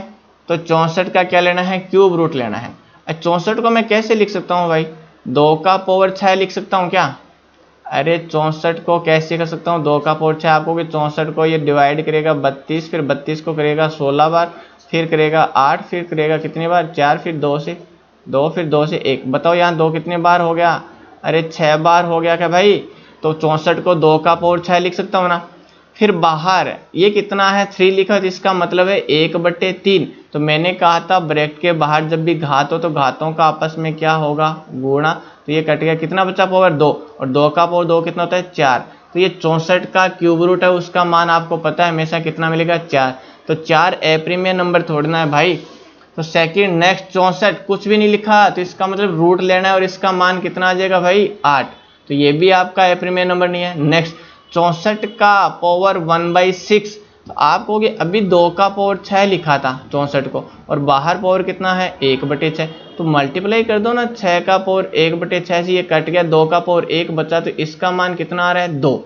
तो 64 का क्या लेना है, क्यूब रूट लेना है। 64 को मैं कैसे लिख सकता हूँ भाई, 2 का पावर 6 लिख सकता हूँ क्या? अरे 64 को कैसे कर सकता हूँ, 2 का पावर 6 आपको कि 64 को ये डिवाइड करेगा 32, फिर 32 को करेगा 16 बार, फिर करेगा 8, फिर करेगा कितनी बार 4, फिर 2 से 2, फिर 2 से 1। बताओ यहाँ 2 कितने बार हो गया, अरे 6 बार हो गया क्या भाई? तो 64 को 2 का पावर 6 लिख सकता हूँ ना। फिर बाहर ये कितना है 3 लिखा, तो इसका मतलब है 1/3। तो मैंने कहा था ब्रैकेट के बाहर जब भी घात हो तो घातों का आपस में क्या होगा, गुणा। तो ये कट गया, कितना बचा पावर 2, और 2 का पावर 2 कितना होता है 4। तो ये 64 का क्यूब रूट है, उसका मान आपको पता है हमेशा कितना मिलेगा 4। तो 4 अप्रिमेय नंबर थोड़ना है भाई। तो सेकंड नेक्स्ट 64 कुछ भी नहीं लिखा, तो इसका मतलब रूट लेना है और इसका मान कितना आ जाएगा भाई 8। तो ये भी आपका अप्रिमेय नंबर नहीं है। नेक्स्ट 64 का पावर 1/6, तो आप कहोगे अभी 2 का पावर 6 लिखा था 64 को, और बाहर पावर कितना है 1/6, तो मल्टीप्लाई कर दो ना, 6 का पावर 1/6 से ये कट गया, 2 का पावर 1 बचा, तो इसका मान कितना आ रहा है 2,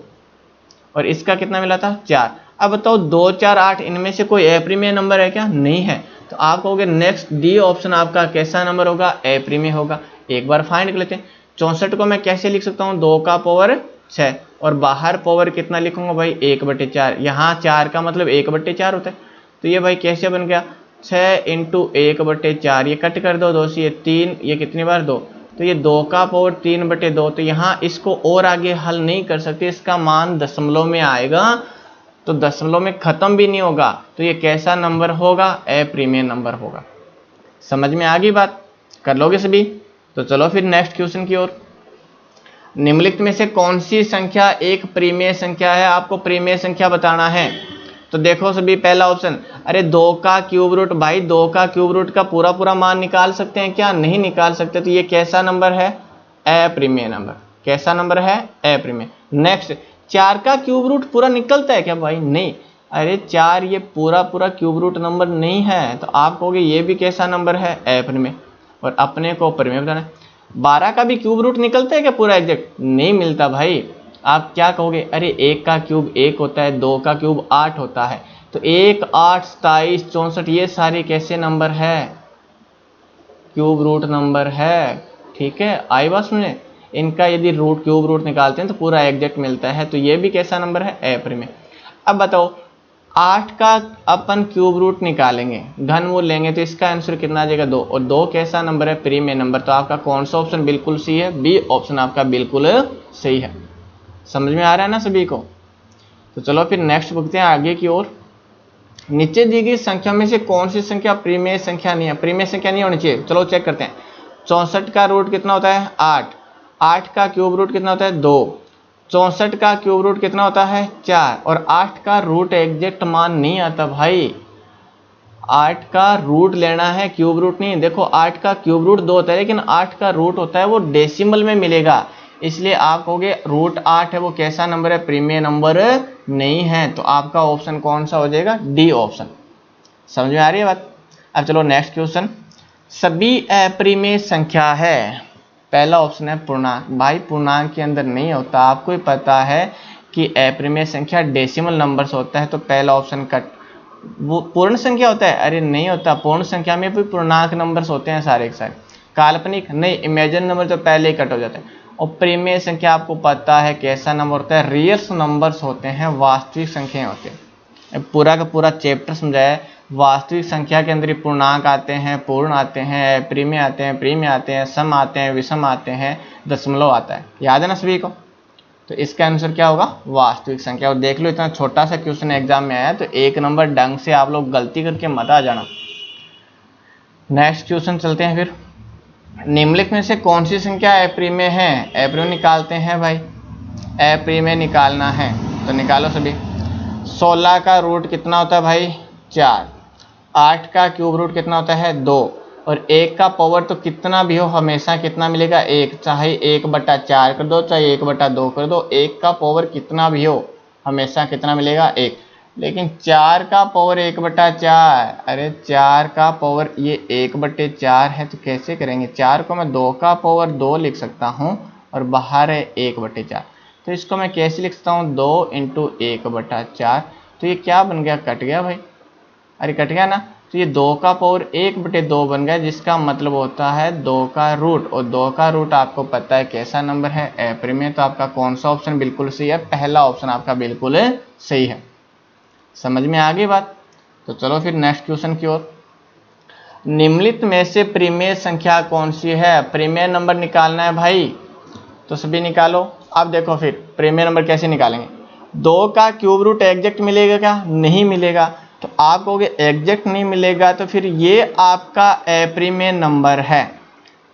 और इसका कितना मिला था 4। अब बताओ 2, 4, 8 इनमें से कोई अप्रिमेय नंबर है क्या? नहीं है। तो आप कहोगे नेक्स्ट डी ऑप्शन आपका कैसा नंबर होगा, अप्रिमेय होगा। एक बार फाइंड कर लेते हैं। 64 को मैं कैसे लिख सकता हूँ, 2 का पावर 6, और बाहर पावर कितना लिखूंगा भाई 1/4। यहाँ 4 का मतलब 1/4 होता है। तो ये भाई कैसे बन गया 6 × 1/4, ये कट कर दो 2 से, ये 3, ये कितनी बार 2, तो ये 2 का पावर 3/2। तो यहाँ इसको और आगे हल नहीं कर सकते, इसका मान दशमलव में आएगा, तो दशमलव में खत्म भी नहीं होगा। तो ये कैसा नंबर होगा, अप्रिमेय नंबर होगा। समझ में आ गई बात, कर लोगे सभी? तो चलो फिर नेक्स्ट क्वेश्चन की ओर। निम्नलिखित में से कौन सी संख्या एक प्रीमेय संख्या है? आपको प्रीमेय संख्या बताना है। तो देखो सभी पहला ऑप्शन, अरे 2 का क्यूब रूट, भाई 2 का क्यूब रूट का पूरा पूरा मान निकाल सकते हैं क्या? नहीं निकाल सकते। तो ये कैसा नंबर है, अप्रीमेय नंबर। कैसा नंबर है, अप्रीमेय। नेक्स्ट 4 का क्यूब रूट पूरा निकलता है क्या भाई? नहीं। अरे 4 ये पूरा पूरा क्यूब रूट नंबर नहीं है, तो आप कहोगे ये भी कैसा नंबर है, अप्रीमेय, और अपने को प्रीमेय बताना है। 12 का भी क्यूब रूट निकलता है क्या पूरा एग्जैक्ट? नहीं मिलता भाई। आप क्या कहोगे, अरे 1 का क्यूब 1 होता है, 2 का क्यूब 8 होता है, तो 1, 8, 27, 64 ये सारे कैसे नंबर है, क्यूब रूट नंबर है। ठीक है, आई बात समझे? इनका यदि रूट क्यूब रूट निकालते हैं तो पूरा एग्जैक्ट मिलता है, तो ये भी कैसा नंबर है, अप्रीमेय। अब बताओ 8 का अपन क्यूब रूट निकालेंगे, घनमूल लेंगे, तो इसका आंसर कितना आ जाएगा 2, और 2 कैसा नंबर है, प्रीमेय नंबर। तो आपका कौन सा ऑप्शन बिल्कुल सही है, बी ऑप्शन आपका बिल्कुल सही है। समझ में आ रहा है ना सभी को? तो चलो फिर नेक्स्ट बढ़ते हैं आगे की ओर। नीचे दी गई संख्या में से कौन सी संख्या प्रीमेय संख्या नहीं है? प्रीमेय संख्या नहीं होनी चाहिए, चलो चेक करते हैं। 64 का रूट कितना होता है 8, 8 का क्यूब रूट कितना होता है 2, 64 का क्यूब रूट कितना होता है 4, और 8 का रूट एग्जैक्ट मान नहीं आता भाई। 8 का रूट लेना है, क्यूब रूट नहीं। देखो 8 का क्यूब रूट 2 होता है, लेकिन 8 का रूट होता है वो डेसिमल में मिलेगा, इसलिए आप कहोगे रूट 8 है वो कैसा नंबर है, प्रीमेय नंबर नहीं है। तो आपका ऑप्शन कौन सा हो जाएगा, डी ऑप्शन। समझ में आ रही है बात? अब चलो नेक्स्ट क्वेश्चन। सभी अप्रीमेय संख्या है, पहला ऑप्शन है पूर्णांक। भाई पूर्णांक के अंदर नहीं होता, आपको ही पता है कि अप्रिमेय संख्या डेसिमल नंबर्स होता है तो पहला ऑप्शन कट। वो पूर्ण संख्या होता है, अरे नहीं होता, पूर्ण संख्या में भी पूर्णांक नंबर्स होते हैं सारे के सारे। काल्पनिक नहीं, इमेजिन नंबर तो पहले ही कट हो जाता है। और प्रिमेय संख्या आपको पता है कैसा नंबर होता है, रियल नंबर्स होते हैं, वास्तविक संख्याएं होते हैं। पूरा का पूरा चैप्टर समझाया है। वास्तविक संख्या के अंदर ही पूर्णांक आते हैं, पूर्ण आते हैं, प्रिमेय आते हैं, प्रिमेय आते हैं, सम आते हैं, विषम आते हैं, दशमलव आता है। याद है ना सभी को? तो इसका आंसर क्या होगा? वास्तविक संख्या। और देख लो इतना छोटा सा क्वेश्चन एग्जाम में आया तो एक नंबर ढंग से आप लोग गलती करके मत आ जाना। नेक्स्ट क्वेश्चन चलते हैं फिर। निम्नलिखित में से कौन सी संख्या अप्रिमेय है? अप्रिमेय निकालते हैं भाई, अप्रिमेय निकालना है तो निकालो सभी। 16 का रूट कितना होता है भाई? 4। 8 का क्यूब रूट कितना होता है? 2। और 1 का पावर तो कितना भी हो हमेशा कितना मिलेगा? 1। चाहे 1/4 कर दो, चाहे 1/2 कर दो, 1 का पावर कितना भी हो हमेशा कितना मिलेगा? 1। लेकिन 4 का पावर 1/4, अरे 4 का पावर ये 1/4 है तो कैसे करेंगे? 4 को मैं 2 का पावर 2 लिख सकता हूँ और बाहर है 1/4, तो इसको मैं कैसे लिख सकता हूँ? 2 × 1/4। तो ये क्या बन गया? कट गया भाई, अरे कट गया ना। तो ये 2 का पावर 1/2 बन गया, जिसका मतलब होता है 2 का रूट। और 2 का रूट आपको पता है कैसा नंबर है? अप्रिमेय। तो आपका कौन सा ऑप्शन बिल्कुल सही है? पहला ऑप्शन आपका बिल्कुल सही है। समझ में आ गई बात? तो चलो फिर नेक्स्ट क्वेश्चन की ओर। निम्नलिखित में से प्रिमेय संख्या कौन सी है? प्रिमेय नंबर निकालना है भाई, तो सभी निकालो। अब देखो फिर प्रिमेय नंबर कैसे निकालेंगे। 2 का क्यूब रूट एग्जैक्ट मिलेगा क्या? नहीं मिलेगा। तो आप कहोगे एग्जैक्ट नहीं मिलेगा तो फिर ये आपका अप्रिमेय नंबर है।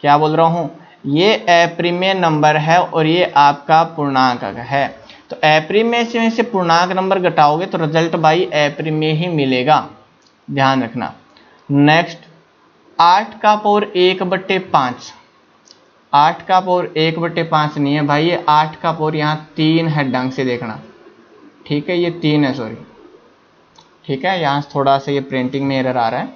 क्या बोल रहा हूँ? ये अप्रिमेय नंबर है और ये आपका पूर्णांक है। तो अप्रिमेय से पूर्णांक नंबर घटाओगे तो रिजल्ट भाई अप्रिमेय ही मिलेगा, ध्यान रखना। नेक्स्ट, 8 का पावर 1/5। 8 का पावर 1/5 नहीं है भाई, ये 8 का पावर यहाँ 3 है, ढंग से देखना, ठीक है? ये 3 है, सॉरी, ठीक है? यहाँ थोड़ा सा ये प्रिंटिंग में एरर आ रहा है।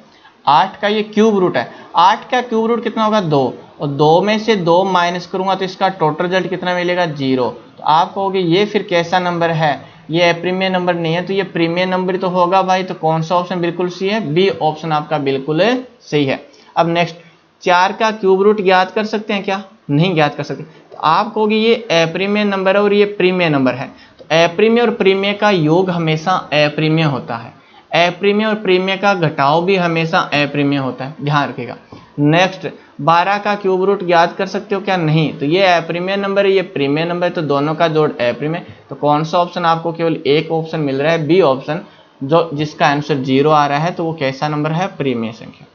8 का ये क्यूब रूट है। 8 का क्यूब रूट कितना होगा? 2। और 2 में से 2 माइनस करूंगा तो इसका टोटल रिजल्ट कितना मिलेगा? 0। तो आप कहोगे ये फिर कैसा नंबर है? ये अप्रिमेय नंबर नहीं है, तो ये प्रिमेय नंबर तो होगा भाई। तो कौन सा ऑप्शन बिल्कुल सही है? बी ऑप्शन आपका बिल्कुल सही है। अब नेक्स्ट, 4 का क्यूब रूट ज्ञात कर सकते हैं क्या? नहीं ज्ञात कर सकते। तो आप कहोगे ये अप्रिमेय नंबर है और ये प्रिमेय नंबर है। तो अप्रिमेय और प्रिमेय का योग हमेशा अप्रिमेय होता है, अप्रिमेय और प्रिमेय का घटाव भी हमेशा अप्रिमेय होता है, ध्यान रखिएगा। नेक्स्ट, 12 का क्यूब रूट ज्ञात कर सकते हो क्या? नहीं। तो ये अप्रिमेय नंबर है, ये प्रिमेय नंबर है, तो दोनों का जोड़ अप्रिमेय। तो कौन सा ऑप्शन आपको केवल एक ऑप्शन मिल रहा है? बी ऑप्शन, जो जिसका आंसर 0 आ रहा है। तो वो कैसा नंबर है? प्रिमेय संख्या।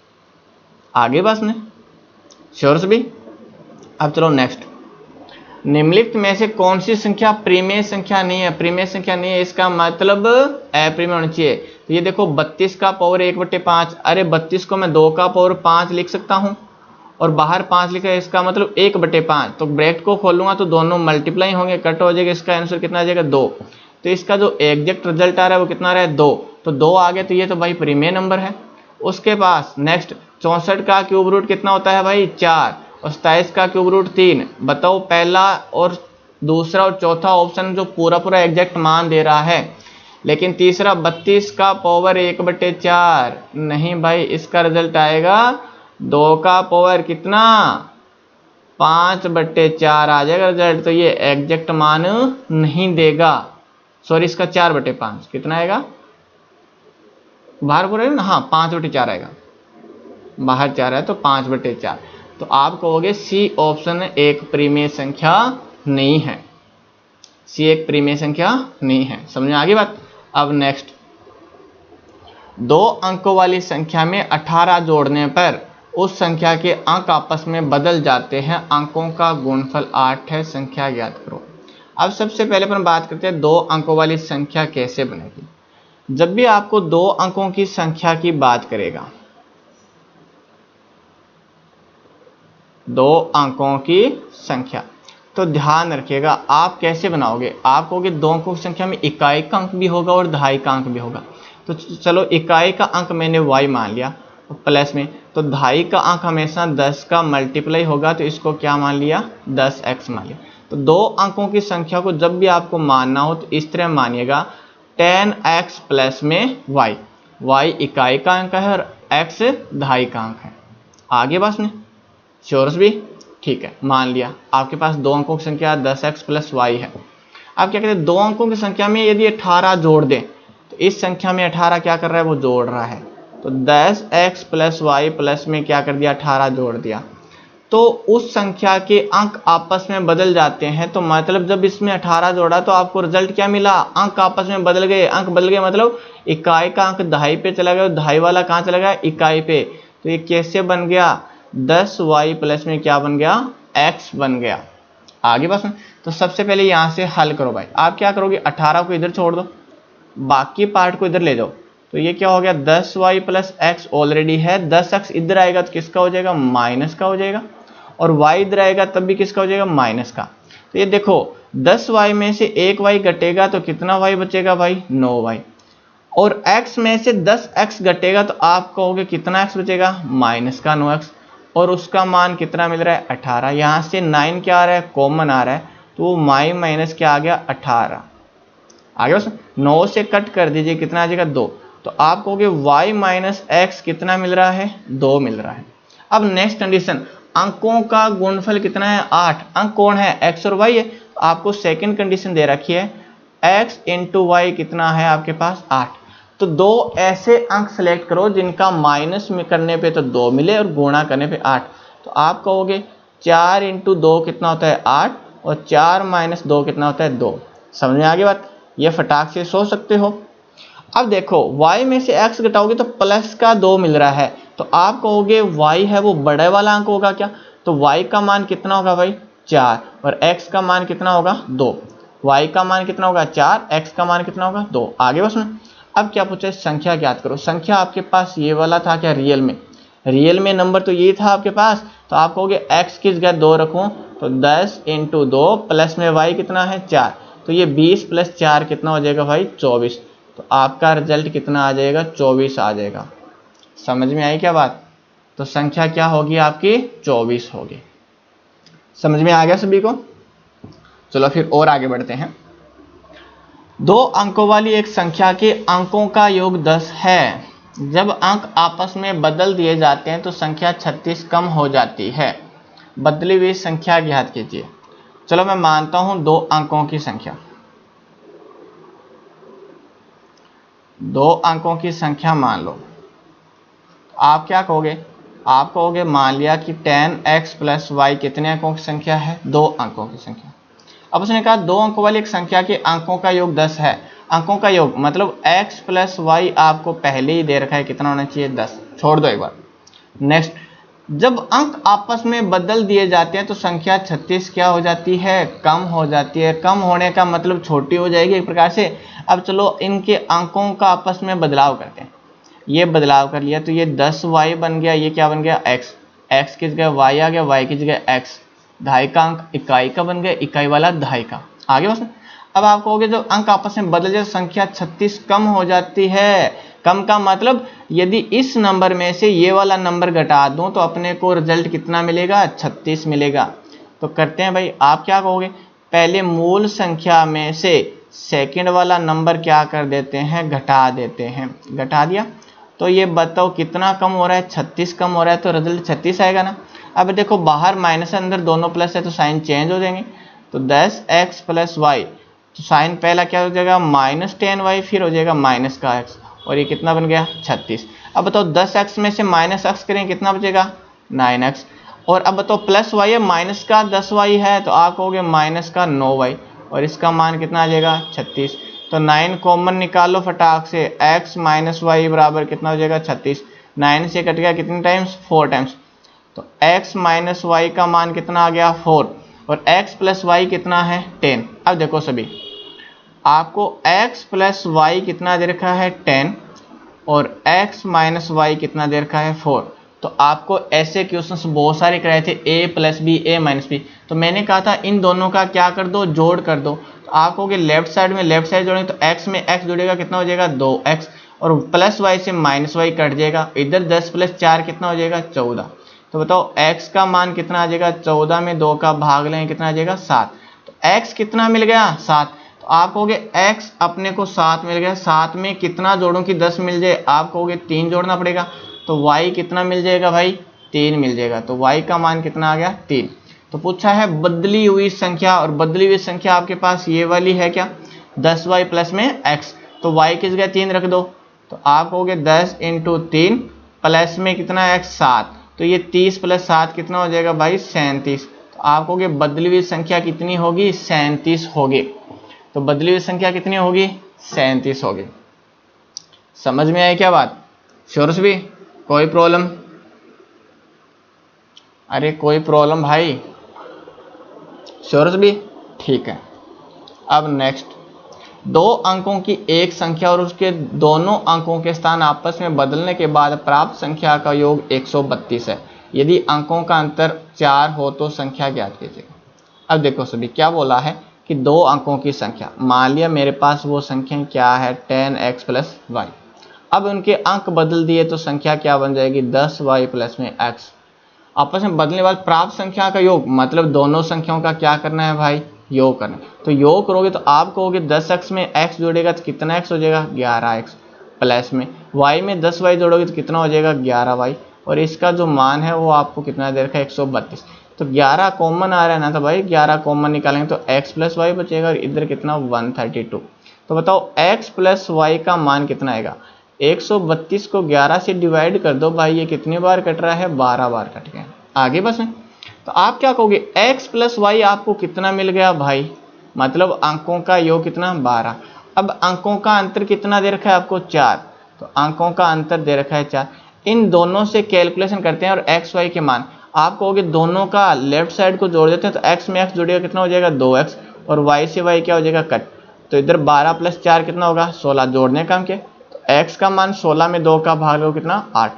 आगे बस ने श्योर से भी। अब चलो नेक्स्ट, निम्नलिखित में से कौन सी संख्या प्रिमेय संख्या नहीं है? प्रिमेय संख्या नहीं है इसका मतलब अप्रिमेय होनी चाहिए। तो ये देखो 32 का पावर 1/5, अरे 32 को मैं 2 का पावर 5 लिख सकता हूँ और बाहर 5 लिखा है, इसका मतलब 1/5। तो ब्रैकेट को खोलूंगा तो दोनों मल्टीप्लाई होंगे, कट हो जाएगा, इसका आंसर कितना आ जाएगा? 2। तो इसका जो एग्जैक्ट रिजल्ट आ रहा है वो कितना आ रहा है? 2। तो 2 आ गया, तो ये तो भाई प्रिमेय नंबर है। उसके पास नेक्स्ट, 64 का क्यूब रूट कितना होता है भाई? 4। और 27 का क्यूब रूट 3। बताओ पहला और दूसरा और चौथा ऑप्शन जो पूरा पूरा एग्जैक्ट मान दे रहा है, लेकिन तीसरा 32 का पावर 1/4 नहीं भाई, इसका रिजल्ट आएगा 2 का पावर कितना? 5/4 आ जाएगा रिजल्ट। तो ये एग्जैक्ट मान नहीं देगा, सॉरी, इसका 4/5 कितना आएगा? बाहर पूरा ना, हाँ 5/4 आएगा, बाहर 4 है तो 5/4। तो आप कहोगे सी ऑप्शन एक प्रिमेय संख्या नहीं है, सी एक प्रिमेय संख्या नहीं है। समझ में आ गई बात? अब नेक्स्ट, 2 अंकों वाली संख्या में 18 जोड़ने पर उस संख्या के अंक आपस में बदल जाते हैं, अंकों का गुणनफल 8 है, संख्या ज्ञात करो। अब सबसे पहले अपन बात करते हैं 2 अंकों वाली संख्या कैसे बनेगी। जब भी आपको 2 अंकों की संख्या की बात करेगा, 2 अंकों की संख्या, तो ध्यान रखिएगा आप कैसे बनाओगे। आप कहोगे 2 अंकों की संख्या में इकाई का अंक भी होगा और दहाई का अंक भी होगा। तो चलो इकाई का अंक मैंने y मान लिया प्लस में, तो दहाई का अंक हमेशा 10 का मल्टीप्लाई होगा, तो इसको क्या मान लिया? 10x मान लिया। तो तो दो अंकों की संख्या को जब भी आपको मानना हो तो इस तरह मानिएगा 10x प्लस में y इकाई का अंक है और x दहाई का अंक है। आगे बस में श्योर्स भी ठीक है, मान लिया आपके पास दो अंकों की संख्या 10x प्लस y है। अब क्या कहते हैं, दो अंकों की संख्या में यदि 18 जोड़ दें तो इस संख्या में 18 क्या कर रहा है, वो जोड़ रहा है। तो 10x प्लस वाई प्लस में क्या कर दिया, 18 जोड़ दिया, तो उस संख्या के अंक आपस में बदल जाते हैं। तो मतलब जब इसमें 18 जोड़ा तो आपको रिजल्ट क्या मिला, अंक आपस में बदल गए। अंक बदल गए मतलब इकाई का अंक दहाई पे चला गया, दहाई वाला कहाँ चला गया, इकाई पे। तो ये कैसे बन गया, 10y प्लस में क्या बन गया, x बन गया। आगे बस में तो सबसे पहले यहाँ से हल करो भाई। आप क्या करोगे, 18 को इधर छोड़ दो, बाकी पार्ट को इधर ले जाओ। तो ये क्या हो गया, 10y प्लस एक्स ऑलरेडी है, 10x इधर आएगा तो किसका हो जाएगा, माइनस का हो जाएगा, और y इधर आएगा तब भी किसका हो जाएगा, माइनस का। तो ये देखो 10y में से एक y घटेगा तो कितना y बचेगा भाई, 9y, और x में से 10x घटेगा तो आप कहोगे कितना x बचेगा, माइनस का 9x, और उसका मान कितना मिल रहा है, 18। यहाँ से 9 क्या आ रहा है, कॉमन आ रहा है, तो y माइनस क्या आ गया, 18। आगे बस 9 से कट कर दीजिए, कितना आ जाएगा, 2। तो आप कहोगे y माइनस एक्स कितना मिल रहा है, 2 मिल रहा है। अब नेक्स्ट कंडीशन, अंकों का गुणनफल कितना है, 8। अंक कौन है, x और y है। तो आपको सेकंड कंडीशन दे रखी है, x इंटू वाई कितना है आपके पास, 8। तो दो ऐसे अंक सेलेक्ट करो जिनका माइनस में करने पे तो 2 मिले और गुणा करने पे 8। तो आप कहोगे 4 इंटू 2 कितना होता है, 8, और 4 माइनस 2 कितना होता है, 2। समझ में आ गई बात, ये फटाक से सोच सकते हो। अब देखो y में से x घटाओगे तो प्लस का 2 मिल रहा है, तो आप कहोगे y है वो बड़े वाला अंक होगा क्या। तो y का मान कितना होगा भाई, 4, और x का मान कितना होगा, 2। y का मान कितना होगा, 4, x का मान कितना होगा, 2। आगे बस में अब क्या पूछा है, संख्या ज्ञात करो। संख्या आपके पास ये वाला था क्या, रियल में नंबर तो ये था आपके पास। तो आप कहोगे x किस जगह 2 रखूं, तो 10 इंटू 2 प्लस में y कितना है, 4। तो ये 20 प्लस 4 कितना हो जाएगा भाई, 24। तो आपका रिजल्ट कितना आ जाएगा, 24 आ जाएगा। समझ में आई क्या बात, तो संख्या क्या होगी आपकी, 24 होगी। समझ में आ गया सभी को। चलो फिर और आगे बढ़ते हैं। दो अंकों वाली एक संख्या के अंकों का योग 10 है। जब अंक आपस में बदल दिए जाते हैं तो संख्या 36 कम हो जाती है। बदली हुई संख्या ज्ञात कीजिए। चलो मैं मानता हूं दो अंकों की संख्या, दो अंकों की संख्या मान लो। आप क्या कहोगे, आप कहोगे मान लिया कि 10x प्लस वाई कितने अंकों की संख्या है, 2 अंकों की संख्या। अब उसने कहा दो अंकों वाली एक संख्या के अंकों का योग 10 है। अंकों का योग मतलब x प्लस वाई आपको पहले ही दे रखा है, कितना होना चाहिए, 10। छोड़ दो एक बार। नेक्स्ट, जब अंक आपस में बदल दिए जाते हैं तो संख्या 36 क्या हो जाती है, कम हो जाती है। कम होने का मतलब छोटी हो जाएगी एक प्रकार से। अब चलो इनके अंकों का आपस में बदलाव करते हैं। ये बदलाव कर लिया तो ये 10y बन गया, ये क्या बन गया, x की जगह y आ गया, y की जगह x। दहाई का अंक इकाई का बन गया, इकाई वाला दहाई का। आगे बस अब आप कहोगे जब अंक आपस में बदल जाए संख्या 36 कम हो जाती है। कम का मतलब यदि इस नंबर में से ये वाला नंबर घटा दूं तो अपने को रिजल्ट कितना मिलेगा, 36 मिलेगा। तो करते हैं भाई, आप क्या कहोगे, पहले मूल संख्या में से सेकंड वाला नंबर क्या कर देते हैं, घटा देते हैं। घटा दिया तो ये बताओ कितना कम हो रहा है, 36 कम हो रहा है, तो रिजल्ट 36 आएगा ना। अब देखो बाहर माइनस है, अंदर दोनों प्लस है, तो साइन चेंज हो जाएंगे। तो 10x प्लस वाई, तो साइन पहला क्या हो जाएगा, माइनस 10y, फिर हो जाएगा माइनस का x, और ये कितना बन गया, 36। अब बताओ 10x में से माइनस x करें, कितना बचेगा, 9x। और अब बताओ प्लस y है, माइनस का 10y है, तो आप कहोगे माइनस का 9y, और इसका मान कितना आ जाएगा, 36। तो 9 कॉमन निकालो फटाक से, x माइनस वाई बराबर कितना हो जाएगा, 36। 9 से कट गया कितने टाइम्स, 4 टाइम्स। तो x माइनस वाई का मान कितना आ गया, 4, और x प्लस वाई कितना है, 10। अब देखो सभी, आपको x प्लस वाई कितना दे रखा है, 10, और x माइनस वाई कितना दे रखा है, 4। तो आपको ऐसे क्वेश्चंस बहुत सारे कराए थे, a plus B, a minus B. तो मैंने कहा था इन दोनों का क्या कर दो, जोड़ कर दो। तो आप कहोगे लेफ्ट साइड में लेफ्ट साइड जोड़ेंगे तो x में x जुड़ेगा, कितना हो जाएगा, 2x, और प्लस वाई से माइनस वाई कट जाएगा, इधर 10 प्लस 4 कितना हो जाएगा, 14। तो बताओ x का मान कितना आ जाएगा, 14 में 2 का भाग लेंगे कितना आ जाएगा, 7। तो x कितना मिल गया 7, तो आप कहोगे x अपने को 7 मिल गया, 7 में कितना जोड़ूं कि 10 मिल जाए, आप कहोगे 3 जोड़ना पड़ेगा, तो y कितना मिल जाएगा भाई 3 मिल जाएगा, तो y का मान कितना आ गया 3। तो पूछा है बदली हुई संख्या, और बदली हुई संख्या आपके पास ये वाली है क्या 10y प्लस में x, तो y किस गया 3 रख दो, तो आप कहोगे 10 × 3 प्लस में कितना x 7, तो ये 30 + 7 कितना हो जाएगा भाई 37, तो आप कहोगे बदली हुई संख्या कितनी होगी 37 होगी, तो बदली हुई संख्या कितनी होगी 37 होगी। समझ में आई क्या बात, श्योर भी कोई प्रॉब्लम, अरे कोई प्रॉब्लम भाई, श्योर भी ठीक है। अब नेक्स्ट, 2 अंकों की एक संख्या और उसके दोनों अंकों के स्थान आपस में बदलने के बाद प्राप्त संख्या का योग 132 है, यदि अंकों का अंतर 4 हो तो संख्या ज्ञात कीजिएगा। अब देखो सभी क्या बोला है कि 2 अंकों की संख्या, मान लिया मेरे पास वो संख्या क्या है 10x + y, अब उनके अंक बदल दिए तो संख्या क्या बन जाएगी 10y + में x, आपस में बदलने बाद प्राप्त संख्या का योग, मतलब दोनों संख्याओं का क्या करना है भाई योग करना है, तो योग करोगे तो आप कहोगे 10x में x जोड़ेगा तो कितना x हो जाएगा 11x, प्लस में y में 10y जोड़ोगे तो कितना हो जाएगा 11y, और इसका जो मान है वो आपको कितना दे रखा है 132, तो 11 कॉमन आ रहा है ना, तो भाई 11 कॉमन निकालेंगे तो x + y बचेगा, और इधर कितना 132, तो बताओ x + y का मान कितना आएगा, 132 को 11 से डिवाइड कर दो भाई, ये कितनी बार कट रहा है 12 बार कट गया, आगे बस में। तो आप क्या कहोगे x + y आपको कितना मिल गया भाई, मतलब अंकों का योग कितना 12, अब अंकों का अंतर कितना दे रखा है आपको 4, तो अंकों का अंतर दे रखा है 4, इन दोनों से कैलकुलेशन करते हैं और x y के मान, आप कहोगे दोनों का लेफ्ट साइड को जोड़ देते हैं, तो x में x जोड़ेगा कितना हो जाएगा 2x, और y से y क्या हो जाएगा कट, तो इधर 12 + 4 कितना होगा 16, जोड़ने का हम क्या, तो x का मान 16 में 2 का भाग लो कितना 8,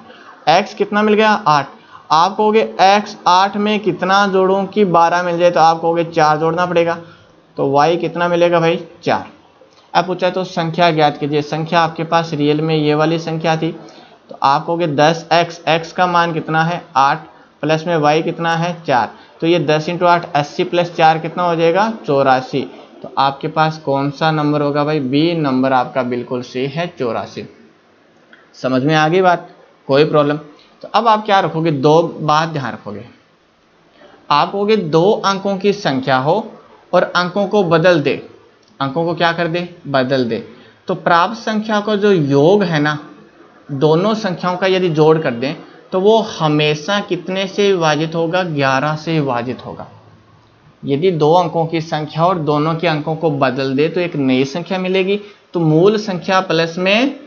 x कितना मिल गया 8, आप कहोगे x 8 में कितना जोड़ूं कि 12 मिल जाए, तो आप कहोगे 4 जोड़ना पड़ेगा, तो y कितना मिलेगा भाई 4। अब पूछा तो संख्या ज्ञात कीजिए, संख्या आपके पास रियल में ये वाली संख्या थी, तो आप कहोगे 10x, x का मान कितना है 8, प्लस में y कितना है 4, तो ये 10 × 8 80 + 4 कितना हो जाएगा 84, तो आपके पास कौन सा नंबर होगा भाई बी नंबर आपका बिल्कुल सही है 84। समझ में आ गई बात, कोई प्रॉब्लम। तो अब आप क्या रखोगे, 2 बात ध्यान रखोगे, आप कहोगे 2 अंकों की संख्या हो और अंकों को बदल दे, अंकों को क्या कर दे बदल दे, तो प्राप्त संख्या का जो योग है ना, दोनों संख्याओं का यदि जोड़ कर दें तो वो हमेशा कितने से विभाजित होगा 11 से विभाजित होगा। यदि 2 अंकों की संख्या और दोनों के अंकों को बदल दे तो एक नई संख्या मिलेगी, तो मूल संख्या प्लस में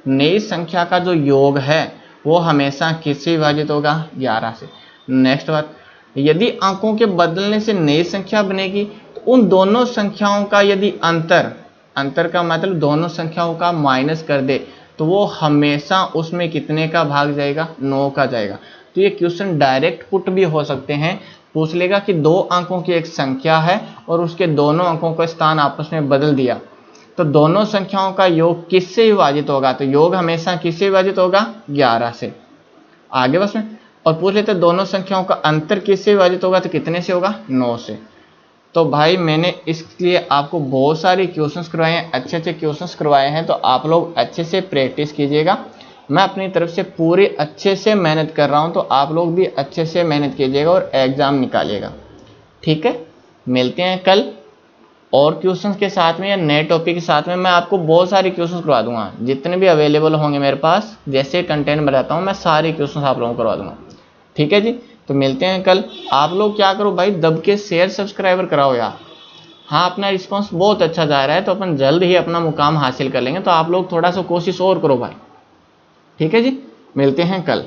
नई संख्या का जो योग है वो हमेशा किससे विभाजित होगा 11 से। नेक्स्ट बात, यदि अंकों के बदलने से नई संख्या बनेगी तो उन दोनों संख्याओं का यदि अंतर का मतलब दोनों संख्याओं का माइनस कर दे तो वो हमेशा उसमें कितने का भाग जाएगा 9 का जाएगा। तो ये क्वेश्चन डायरेक्ट पुट भी हो सकते हैं, पूछ लेगा कि 2 अंकों की एक संख्या है और उसके दोनों अंकों का स्थान आपस में बदल दिया तो दोनों संख्याओं का योग किससे विभाजित होगा, तो योग हमेशा किससे विभाजित होगा 11 से। आगे बस में और पूछ लेते दोनों संख्याओं का अंतर किससे विभाजित होगा, तो कितने से होगा 9 से। तो भाई मैंने इसलिए आपको बहुत सारे क्वेश्चंस करवाए हैं, अच्छे अच्छे क्वेश्चंस करवाए हैं, तो आप लोग अच्छे से प्रैक्टिस कीजिएगा। मैं अपनी तरफ से पूरी अच्छे से मेहनत कर रहा हूं, तो आप लोग भी अच्छे से मेहनत कीजिएगा और एग्ज़ाम निकालिएगा। ठीक है, मिलते हैं कल और क्वेश्चंस के साथ में या नए टॉपिक के साथ में। मैं आपको बहुत सारे क्वेश्चंस करवा दूंगा, जितने भी अवेलेबल होंगे मेरे पास, जैसे कंटेंट बनाता हूँ मैं सारे क्वेश्चंस आप लोगों को करवा दूंगा। ठीक है जी, तो मिलते हैं कल। आप लोग क्या करो भाई, दब के शेयर सब्सक्राइबर कराओ यार। हाँ, अपना रिस्पांस बहुत अच्छा जा रहा है, तो अपन जल्द ही अपना मुकाम हासिल कर लेंगे, तो आप लोग थोड़ा सा कोशिश और करो भाई। ठीक है जी, मिलते हैं कल।